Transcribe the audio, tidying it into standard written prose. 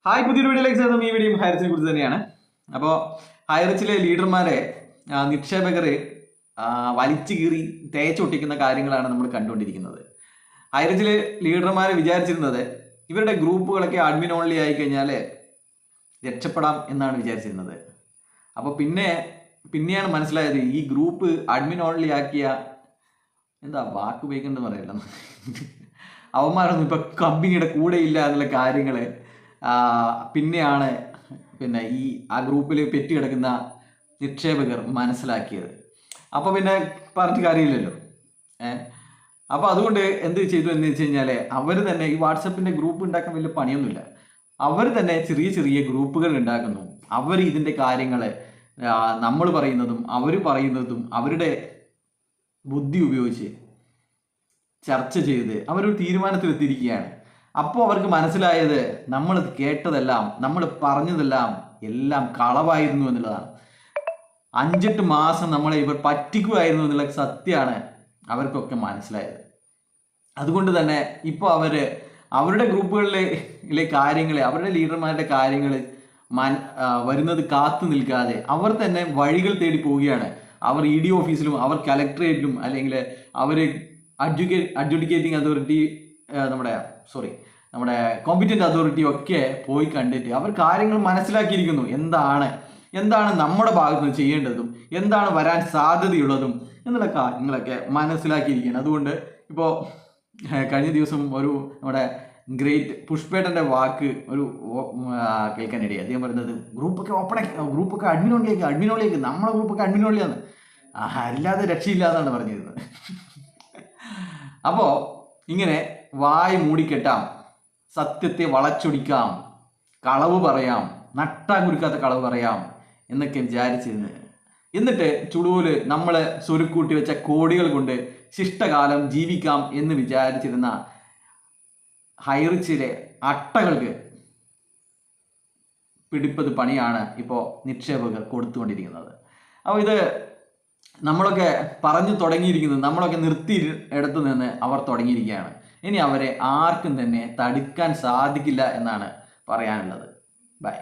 Hi, പുതിയൊരു വീഡിയോയിലേക്ക് സ്വാഗതം. ഈ വീഡിയോ ഹൈറിച്ചിനെ കുറിച്ച് തന്നെയാണ്. അപ്പോൾ ഹൈറിച്ചിലെ ലീഡർമാരെ നിക്ഷേപകർ വലിച്ചു കീറി തേച്ചൊട്ടിക്കുന്ന കാര്യങ്ങളാണ് നമ്മൾ കണ്ടുകൊണ്ടിരിക്കുന്നത്. ഹൈറിച്ചിലെ ലീഡർമാർ വിചാരിച്ചിരുന്നത് ഇവരുടെ ഗ്രൂപ്പുകളൊക്കെ അഡ്മിൻ ഓൺലി ആയി കഴിഞ്ഞാൽ രക്ഷപ്പെടാം എന്നാണ് വിചാരിച്ചിരുന്നത്. അപ്പോൾ പിന്നെയാണ് മനസ്സിലായത് ഈ ഗ്രൂപ്പ് അഡ്മിൻ ഓൺലി ആക്കിയ എന്താ വാക്ക് ഉപയോഗിക്കേണ്ടത് പറയല്ല, അവന്മാരൊന്നും ഇപ്പം കമ്പനിയുടെ കൂടെ ഇല്ല എന്നുള്ള കാര്യങ്ങൾ പിന്നെയാണ് ഈ ആ ഗ്രൂപ്പിൽ പെറ്റി കിടക്കുന്ന നിക്ഷേപകർ മനസ്സിലാക്കിയത്. അപ്പോൾ പിന്നെ പറഞ്ഞിട്ട് കാര്യമില്ലല്ലോ. അപ്പോൾ അതുകൊണ്ട് എന്ത് ചെയ്തു എന്ന് വെച്ച് കഴിഞ്ഞാൽ അവർ തന്നെ ഈ വാട്സപ്പിൻ്റെ ഗ്രൂപ്പ് ഉണ്ടാക്കാൻ വലിയ പണിയൊന്നുമില്ല. അവർ തന്നെ ചെറിയ ചെറിയ ഗ്രൂപ്പുകൾ ഉണ്ടാക്കുന്നു. അവർ ഇതിൻ്റെ കാര്യങ്ങൾ നമ്മൾ പറയുന്നതും അവർ പറയുന്നതും അവരുടെ ബുദ്ധി ഉപയോഗിച്ച് ചർച്ച ചെയ്ത് അവരൊരു തീരുമാനത്തിലെത്തിയിരിക്കുകയാണ്. അപ്പോൾ അവർക്ക് മനസ്സിലായത് നമ്മൾ കേട്ടതെല്ലാം, നമ്മൾ പറഞ്ഞതെല്ലാം എല്ലാം കളവായിരുന്നു എന്നുള്ളതാണ്. 5-8 മാസം നമ്മളെ ഇവർ പറ്റിക്കുമായിരുന്നു എന്നുള്ള സത്യമാണ് അവർക്കൊക്കെ മനസ്സിലായത്. അതുകൊണ്ട് തന്നെ ഇപ്പോൾ അവരുടെ ഗ്രൂപ്പുകളിലെ കാര്യങ്ങൾ, അവരുടെ ലീഡർമാരുടെ കാര്യങ്ങൾ വരുന്നത് കാത്തു നിൽക്കാതെ അവർ തന്നെ വഴികൾ തേടി പോവുകയാണ്. അവർ ED ഓഫീസിലും അവർ കലക്ടറേറ്റിലും അല്ലെങ്കിൽ അവർ അഡ്ജുഡിക്കേറ്റിംഗ് അതോറിറ്റി നമ്മുടെ കോമ്പറ്റന്റ് അതോറിറ്റി ഒക്കെ പോയി കണ്ടിട്ട് അവർ കാര്യങ്ങൾ മനസ്സിലാക്കിയിരിക്കുന്നു. എന്താണ് നമ്മുടെ ഭാഗത്ത് നിന്ന് ചെയ്യേണ്ടതും എന്താണ് വരാൻ സാധ്യതയുള്ളതും എന്നുള്ള കാര്യങ്ങളൊക്കെ മനസ്സിലാക്കിയിരിക്കുകയാണ്. അതുകൊണ്ട് ഇപ്പോൾ കഴിഞ്ഞ ദിവസം നമ്മുടെ ഗ്രേറ്റ് പുഷ്പേട്ടൻ്റെ വാക്ക് കേൾക്കാനിടയായി. അദ്ദേഹം പറയുന്നത് ഗ്രൂപ്പൊക്കെ അഡ്മിനോളിലേക്ക് നമ്മളെ ഗ്രൂപ്പൊക്കെ അഡ്മിനോളിയാണ്, അല്ലാതെ രക്ഷയില്ലാന്നാണ് പറഞ്ഞിരുന്നത്. അപ്പോൾ ഇങ്ങനെ വായ് മൂടിക്കെട്ടാം, സത്യത്തെ വളച്ചൊടിക്കാം, കളവ് പറയാം, നട്ടാകുരുക്കാത്ത കളവ് പറയാം എന്നൊക്കെ വിചാരിച്ചിരുന്നത്. എന്നിട്ട് ചുളുവില് നമ്മൾ സ്വരുക്കൂട്ടി വെച്ച കോടികൾ കൊണ്ട് ശിഷ്ടകാലം ജീവിക്കാം എന്ന് വിചാരിച്ചിരുന്ന ഹൈറിച്ചിലെ അട്ടകൾക്ക് പിടിപ്പത് പണിയാണ് ഇപ്പോൾ നിക്ഷേപകർ കൊടുത്തുകൊണ്ടിരിക്കുന്നത്. അപ്പോൾ ഇത് നമ്മളൊക്കെ പറഞ്ഞു തുടങ്ങിയിരിക്കുന്നത്, നമ്മളൊക്കെ നിർത്തി എടുത്തു നിന്ന് അവർ തുടങ്ങിയിരിക്കുകയാണ്. ഇനി അവരെ ആർക്കും തന്നെ തടുക്കാൻ സാധിക്കില്ല എന്നാണ് പറയാനുള്ളത്. ബൈ.